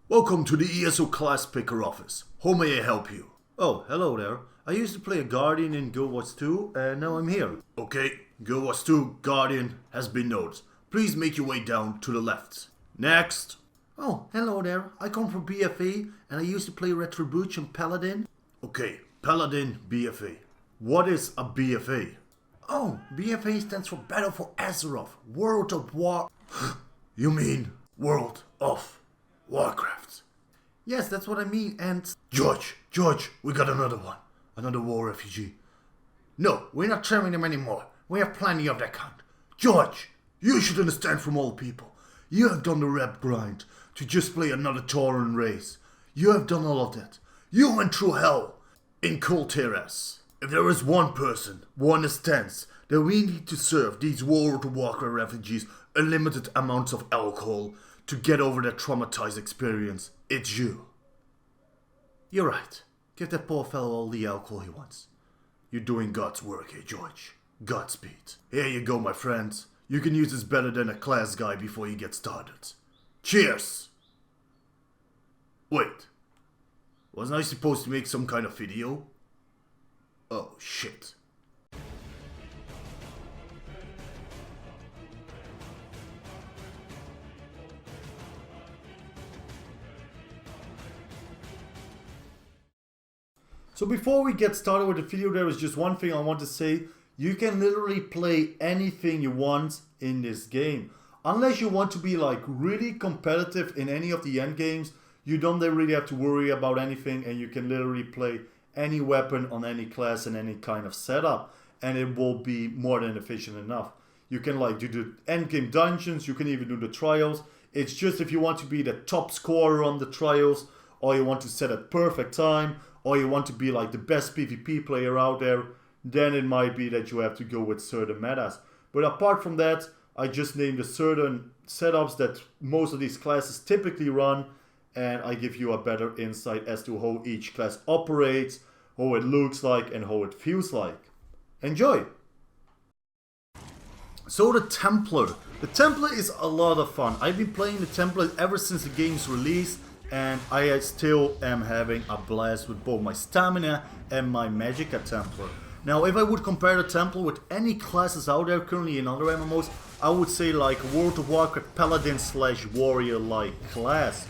Welcome to the ESO class picker office. How may I help you? Oh, hello there. I used to play a Guardian in Guild Wars 2 and now I'm here. Okay, Guild Wars 2 Guardian has been noticed. Please make your way down to the left. Next. Oh, hello there. I come from BFA and I used to play Retribution Paladin. Okay, Paladin BFA. What is a BFA? Oh, BFA stands for Battle for Azeroth, World of War... You mean World of Warcraft? Yes, that's what I mean, and... George, we got another one. Another war refugee. No, we're not sharing them anymore. We have plenty of that kind. George, you should understand from all people. You have done the rep grind to just play another Tauran race. You have done all of that. You went through hell in Colteras. If there is one person, one instance, that we need to serve these World of Warcraft refugees unlimited amounts of alcohol to get over that traumatized experience, it's you. You're right. Give that poor fellow all the alcohol he wants. You're doing God's work here, George. Godspeed. Here you go, my friends. You can use this better than a class guy before you get started. Cheers! Wait. Wasn't I supposed to make some kind of video? Oh, shit. So before we get started with the video, there is just one thing I want to say. You can literally play anything you want in this game. Unless you want to be like really competitive in any of the end games, you don't really have to worry about anything and you can literally play any weapon on any class and any kind of setup and it will be more than efficient enough. You can like do the end game dungeons, you can even do the trials. It's just if you want to be the top scorer on the trials, or you want to set a perfect time, or you want to be like the best PvP player out there, then it might be that you have to go with certain metas. But apart from that, I just named the certain setups that most of these classes typically run, and I give you a better insight as to how each class operates, how it looks like, and how it feels like. Enjoy! So the Templar. The Templar is a lot of fun. I've been playing the Templar ever since the game's release, and I still am having a blast with both my Stamina and my Magicka Templar. Now, if I would compare the Templar with any classes out there currently in other MMOs, I would say like World of Warcraft Paladin / Warrior like class.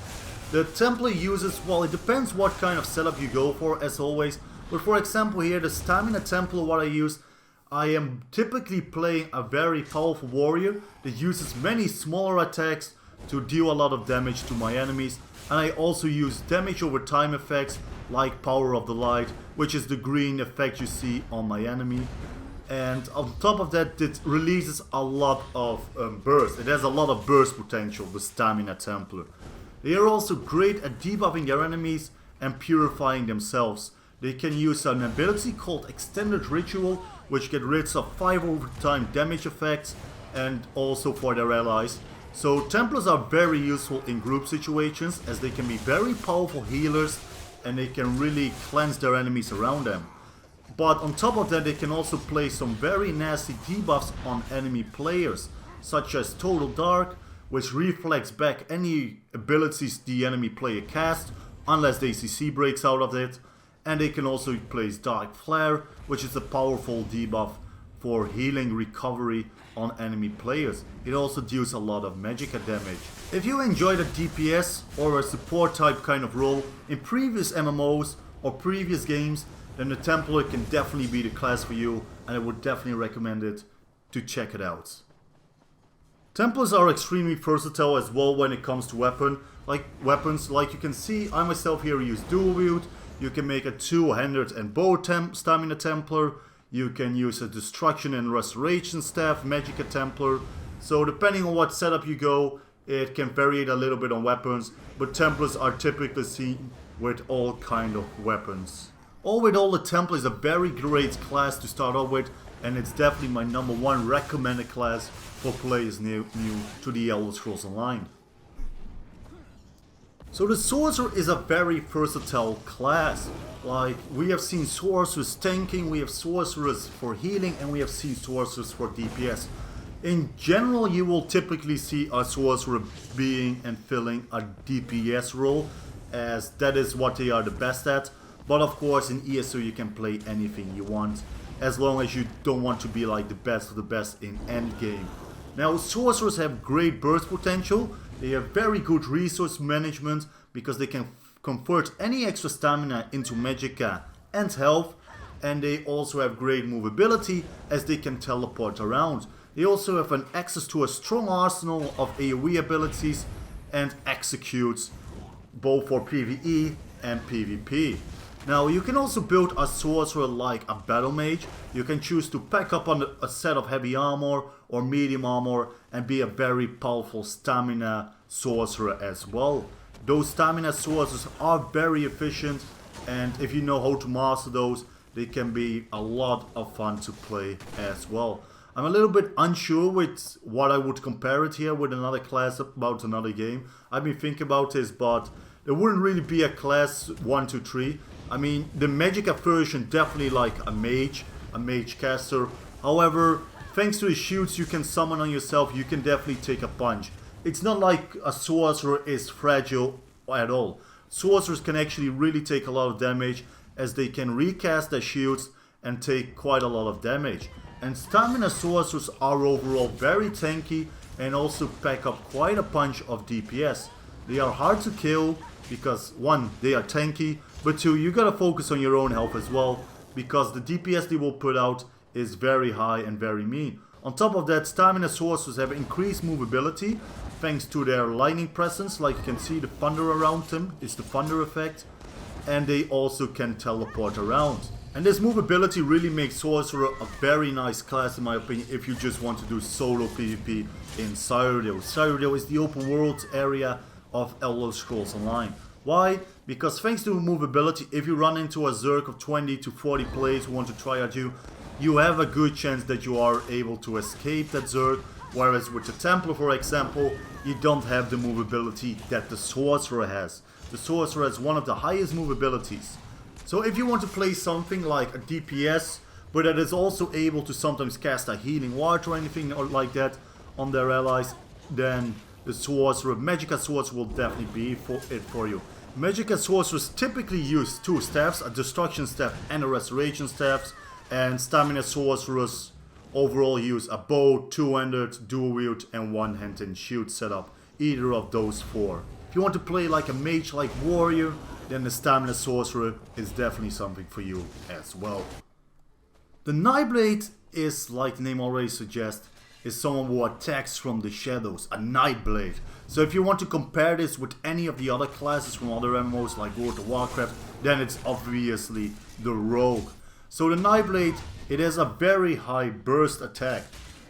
The Templar uses, well, it depends what kind of setup you go for, as always. But for example here, the Stamina Templar, what I use, I am typically playing a very powerful warrior that uses many smaller attacks to deal a lot of damage to my enemies. And I also use damage over time effects like Power of the Light, which is the green effect you see on my enemy. And on top of that, it releases a lot of burst. It has a lot of burst potential, the Stamina Templar. They are also great at debuffing their enemies and purifying themselves. They can use an ability called Extended Ritual, which gets rid of 5 overtime damage effects, and also for their allies. So Templars are very useful in group situations, as they can be very powerful healers and they can really cleanse their enemies around them. But on top of that, they can also play some very nasty debuffs on enemy players, such as Total Dark, which reflects back any abilities the enemy player casts, unless the ACC breaks out of it. And they can also place Dark Flare, which is a powerful debuff for healing recovery on enemy players. It also deals a lot of Magicka damage. If you enjoyed a DPS or a support type kind of role in previous MMOs or previous games, then the Templar can definitely be the class for you, and I would definitely recommend it to check it out. Templars are extremely versatile as well when it comes to weapons. Like you can see, I myself here use dual wield. You can make a two-handed and bow Stamina Templar. You can use a Destruction and Restoration Staff Magicka Templar. So depending on what setup you go, it can vary a little bit on weapons, but Templars are typically seen with all kind of weapons. All with all, the Templar is a very great class to start off with, and it's definitely my #1 recommended class for players new to the Elder Scrolls Online. So the Sorcerer is a very versatile class. Like, we have seen Sorcerers tanking, we have Sorcerers for healing, and we have seen Sorcerers for DPS. In general, you will typically see a Sorcerer being and filling a DPS role, as that is what they are the best at. But of course, in ESO you can play anything you want, as long as you don't want to be like the best of the best in endgame. Now, Sorcerers have great burst potential. They have very good resource management because they can convert any extra stamina into magicka and health. And they also have great movability as they can teleport around. They also have an access to a strong arsenal of AoE abilities and executes both for PvE and PvP. Now, you can also build a Sorcerer like a Battle Mage. You can choose to pack up on a set of heavy armor or medium armor and be a very powerful stamina Sorcerer as well. Those stamina Sorcerers are very efficient, and if you know how to master those, they can be a lot of fun to play as well. I'm a little bit unsure with what I would compare it here with another class about another game. I've been thinking about this, but there wouldn't really be a class 1, 2, 3. I mean, the magicka version definitely like a mage caster. However, thanks to the shields you can summon on yourself, you can definitely take a punch. It's not like a Sorcerer is fragile at all. Sorcerers can actually really take a lot of damage, as they can recast their shields and take quite a lot of damage. And stamina Sorcerers are overall very tanky and also pack up quite a punch of DPS. They are hard to kill because 1, they are tanky, but 2, you gotta focus on your own health as well, because the DPS they will put out is very high and very mean. On top of that, stamina Sorcerers have increased movability thanks to their lightning presence. Like you can see, the thunder around them is the thunder effect. And they also can teleport around. And this movability really makes Sorcerer a very nice class in my opinion if you just want to do solo PvP in Cyrodiil. Cyrodiil is the open world area of Elder Scrolls Online. Why? Because thanks to movability, if you run into a Zerg of 20 to 40 players who want to try at you, you have a good chance that you are able to escape that Zerg. Whereas with the Templar, for example, you don't have the movability that the Sorcerer has. The Sorcerer has one of the highest movabilities. So if you want to play something like a DPS, but that is also able to sometimes cast a healing ward or anything like that on their allies, then the Sorcerer, magicka Sorcerer will definitely be it for you. Magicka Sorcerers typically use 2 staffs, a Destruction Staff and a Restoration Staff, and Stamina Sorcerers overall use a bow, 2-handed, dual wield and 1-handed shield setup, either of those 4. If you want to play like a mage-like warrior, then the Stamina Sorcerer is definitely something for you as well. The Nightblade is, like the name already suggests, is someone who attacks from the shadows, a Nightblade. So if you want to compare this with any of the other classes from other MMOs like World of Warcraft, then it's obviously the Rogue. So the Nightblade, it has a very high burst attack.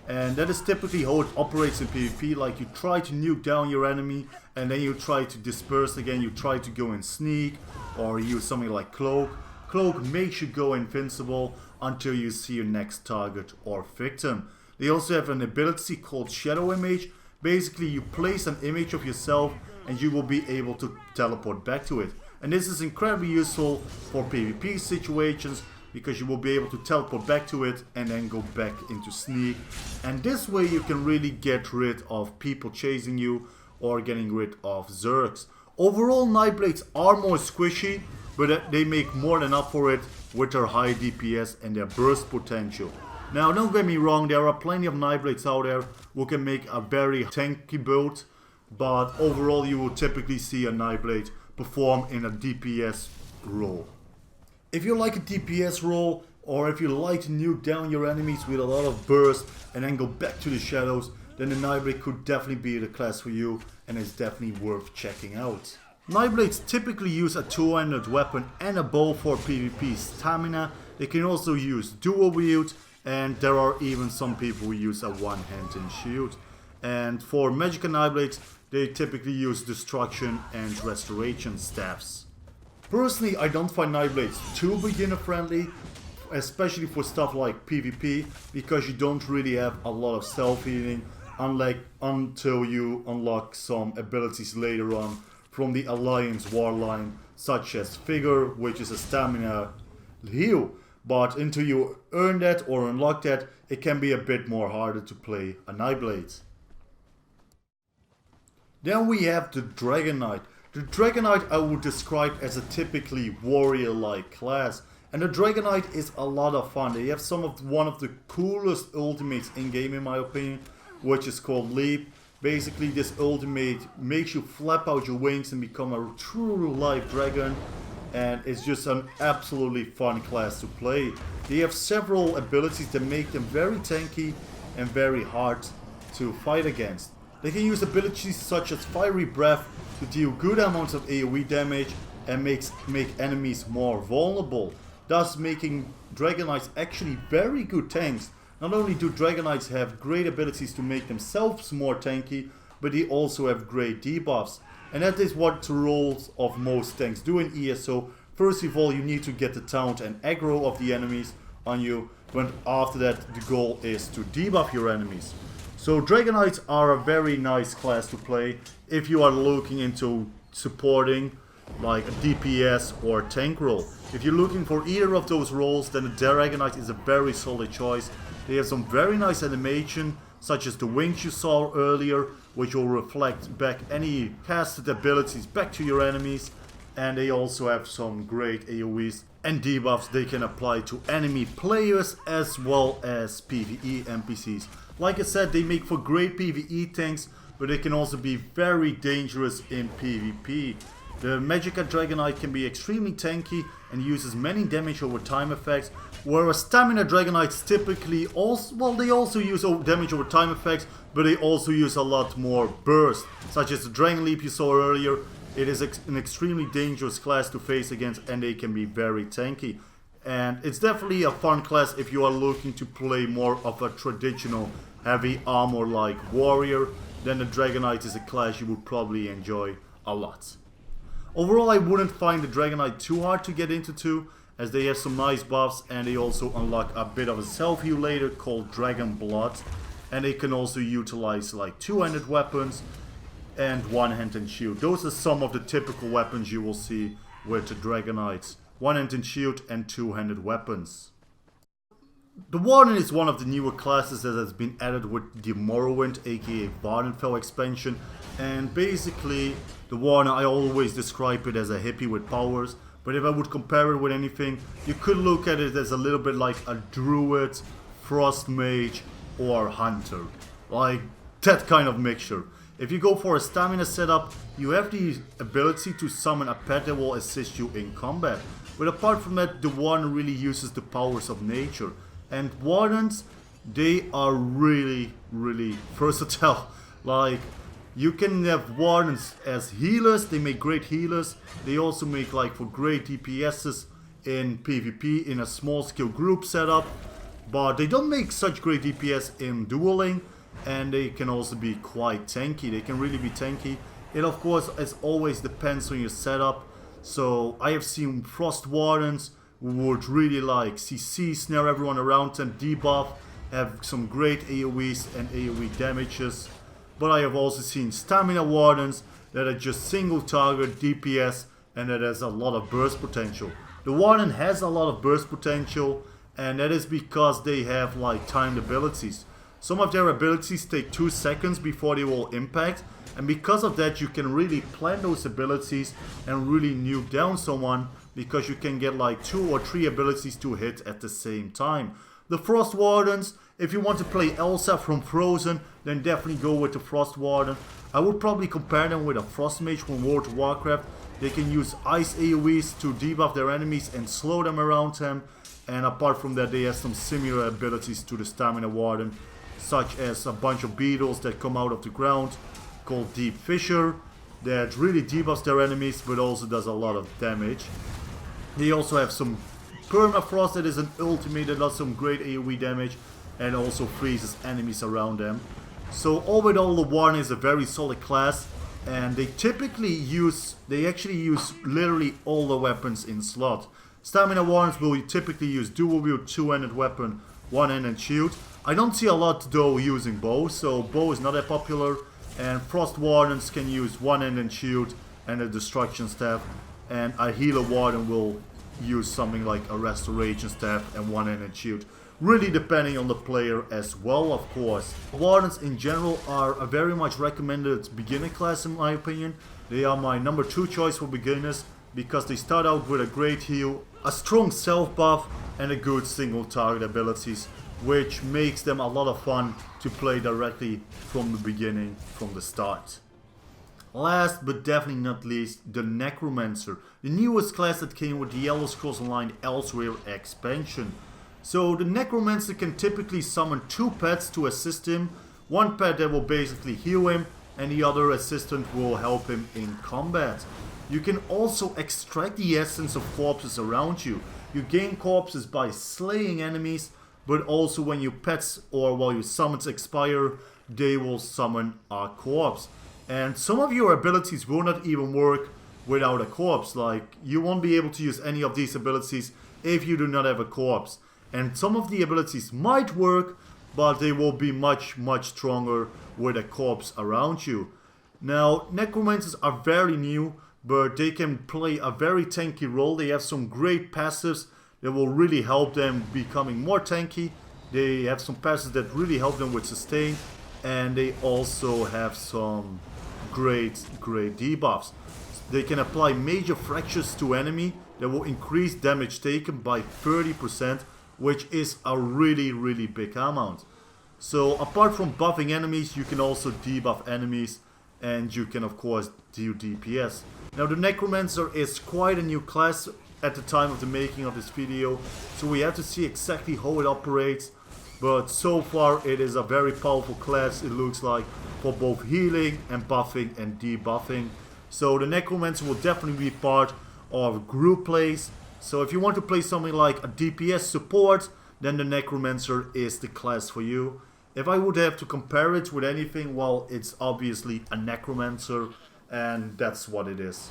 And that is typically how it operates in PvP, like you try to nuke down your enemy and then you try to disperse again, you try to go and sneak or use something like Cloak. Cloak makes you go invincible until you see your next target or victim. They also have an ability called Shadow Image. Basically you place an image of yourself and you will be able to teleport back to it. And this is incredibly useful for PvP situations, because you will be able to teleport back to it and then go back into sneak. And this way you can really get rid of people chasing you or getting rid of Zergs. Overall, Nightblades are more squishy, but they make more than up for it with their high DPS and their burst potential. Now, don't get me wrong, there are plenty of Nightblades out there who can make a very tanky build, but overall you will typically see a Nightblade perform in a DPS role. If you like a DPS role, or if you like to nuke down your enemies with a lot of burst and then go back to the shadows, then the Nightblade could definitely be the class for you and is definitely worth checking out. Nightblades typically use a 2-handed weapon and a bow for PvP stamina. They can also use dual wield, and there are even some people who use a 1-handed shield. And for magicka Nightblades, they typically use destruction and restoration staffs. Personally, I don't find Nightblades too beginner friendly, especially for stuff like PvP, because you don't really have a lot of self-healing until you unlock some abilities later on from the Alliance war line, such as Figure, which is a stamina heal. but until you earn that or unlock that, it can be a bit more harder to play a Nightblade. Then we have the Dragonite. The Dragonite I would describe as a typically warrior-like class. And the Dragonite is a lot of fun. They have one of the coolest ultimates in game in my opinion, which is called Leap. Basically this ultimate makes you flap out your wings and become a true live dragon. And it's just an absolutely fun class to play. They have several abilities that make them very tanky and very hard to fight against. They can use abilities such as Fiery Breath to deal good amounts of AoE damage and make enemies more vulnerable, thus making Dragonites actually very good tanks. Not only do Dragonites have great abilities to make themselves more tanky, but they also have great debuffs. And that is what the roles of most tanks do in ESO. First of all, you need to get the taunt and aggro of the enemies on you, but after that the goal is to debuff your enemies. So Dragonites are a very nice class to play if you are looking into supporting like a DPS or tank role. If you're looking for either of those roles, then the Dragonite is a very solid choice. They have some very nice animation, such as the wings you saw earlier, which will reflect back any casted abilities back to your enemies. And they also have some great AoEs and debuffs they can apply to enemy players as well as PvE NPCs. Like I said, they make for great PvE tanks, but they can also be very dangerous in PvP. The Magicka Dragonite can be extremely tanky and uses many damage over time effects, whereas Stamina Dragonites typically also, well, they also use damage over time effects, but they also use a lot more burst, such as the Dragon Leap you saw earlier. It is an extremely dangerous class to face against, and they can be very tanky. And it's definitely a fun class if you are looking to play more of a traditional heavy armor like warrior. Then the Dragonite is a class you would probably enjoy a lot. Overall, I wouldn't find the Dragonite too hard to get into too, as they have some nice buffs and they also unlock a bit of a self-heal later called Dragon Blood. And they can also utilize like two-handed weapons and one-handed shield. Those are some of the typical weapons you will see with the Dragonites. One-handed shield and two-handed weapons. The Warden is one of the newer classes that has been added with the Morrowind, aka Vardenfell expansion. And basically, the Warden, I always describe it as a hippie with powers. But if I would compare it with anything, you could look at it as a little bit like a druid, frost mage, or hunter. Like that kind of mixture. If you go for a stamina setup, you have the ability to summon a pet that will assist you in combat. But apart from that, the Warden really uses the powers of nature. And Wardens, they are really versatile. Like, you can have Wardens as healers, they make great healers. They also make like for great DPSs in PvP in a small scale group setup. But they don't make such great DPS in dueling. And they can also be quite tanky. They can really be tanky. It of course as always depends on your setup. So I have seen Frost Wardens who would really like CC, snare everyone around them, debuff, have some great AoEs and AoE damages. But I have also seen Stamina Wardens that are just single target DPS and that has a lot of burst potential. The Warden has a lot of burst potential, and that is because they have like timed abilities. Some of their abilities take 2 seconds before they will impact, and because of that you can really plan those abilities and really nuke down someone, because you can get like 2 or 3 abilities to hit at the same time. The Frost Wardens, if you want to play Elsa from Frozen, then definitely go with the Frost Warden. I would probably compare them with a Frost Mage from World of Warcraft. They can use ice AoEs to debuff their enemies and slow them around them. And apart from that, they have some similar abilities to the Stamina Warden, such as a bunch of beetles that come out of the ground called Deep Fissure that really debuffs their enemies but also does a lot of damage. They also have some Permafrost that is an ultimate that does some great AoE damage and also freezes enemies around them. So all in all, the Warden is a very solid class, and they actually use literally all the weapons in slot. Stamina Wardens will typically use dual wield, two-handed weapon, one-handed shield. I don't see a lot though using bow, so bow is not that popular. And Frost Wardens can use one-handed shield and a destruction staff. And a healer Warden will use something like a restoration staff and one-handed shield. Really depending on the player as well, of course. Wardens in general are a very much recommended beginner class in my opinion. They are my number 2 choice for beginners because they start out with a great heal, a strong self buff and a good single target abilities, which makes them a lot of fun to play directly from the beginning, from the start. Last but definitely not least, the Necromancer, the newest class that came with the Elder Scrolls Online Elsewhere expansion. So the Necromancer can typically summon 2 pets to assist him, one pet that will basically heal him and the other assistant will help him in combat. You can also extract the essence of corpses around you. You gain corpses by slaying enemies, but also when your pets or while your summons expire, they will summon a corpse. And some of your abilities will not even work without a corpse, like you won't be able to use any of these abilities if you do not have a corpse. And some of the abilities might work, but they will be much stronger with a corpse around you. Now, Necromancers are very new, but they can play a very tanky role. They have some great passives that will really help them becoming more tanky. They have some passives that really help them with sustain, and they also have some great debuffs. They can apply major fractures to enemy that will increase damage taken by 30%, which is a really big amount. So apart from buffing enemies, you can also debuff enemies, and you can of course do DPS. Now the Necromancer is quite a new class at the time of the making of this video, so we have to see exactly how it operates, but so far it is a very powerful class, it looks like, for both healing and buffing and debuffing. So the Necromancer will definitely be part of group plays. So if you want to play something like a DPS support, then the Necromancer is the class for you. If I would have to compare it with anything, well, it's obviously a Necromancer, and that's what it is.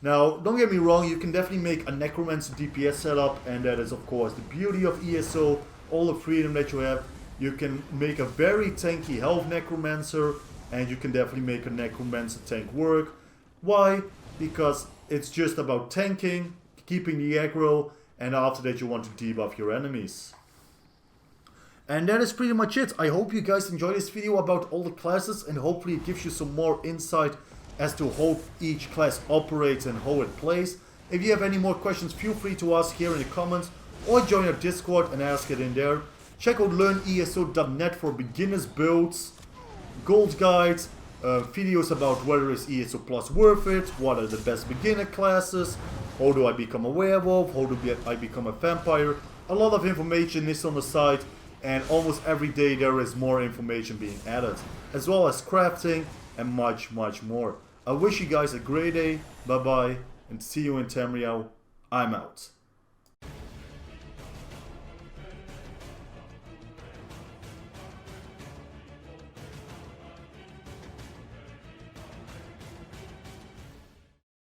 Now, don't get me wrong, you can definitely make a Necromancer DPS setup, and that is of course the beauty of ESO, all the freedom that you have. You can make a very tanky health Necromancer, and you can definitely make a Necromancer tank work. Why? Because it's just about tanking, keeping the aggro, and after that you want to debuff your enemies. And that is pretty much it. I hope you guys enjoyed this video about all the classes, and hopefully it gives you some more insight as to how each class operates and how it plays. If you have any more questions, feel free to ask here in the comments, or join our Discord and ask it in there. Check out learneso.net for beginners builds, gold guides, videos about whether is ESO Plus worth it, what are the best beginner classes, how do I become a werewolf, how do I become a vampire. A lot of information is on the site, and almost every day there is more information being added, as well as crafting and much more. I wish you guys a great day, bye bye, and see you in Tamriel. I'm out.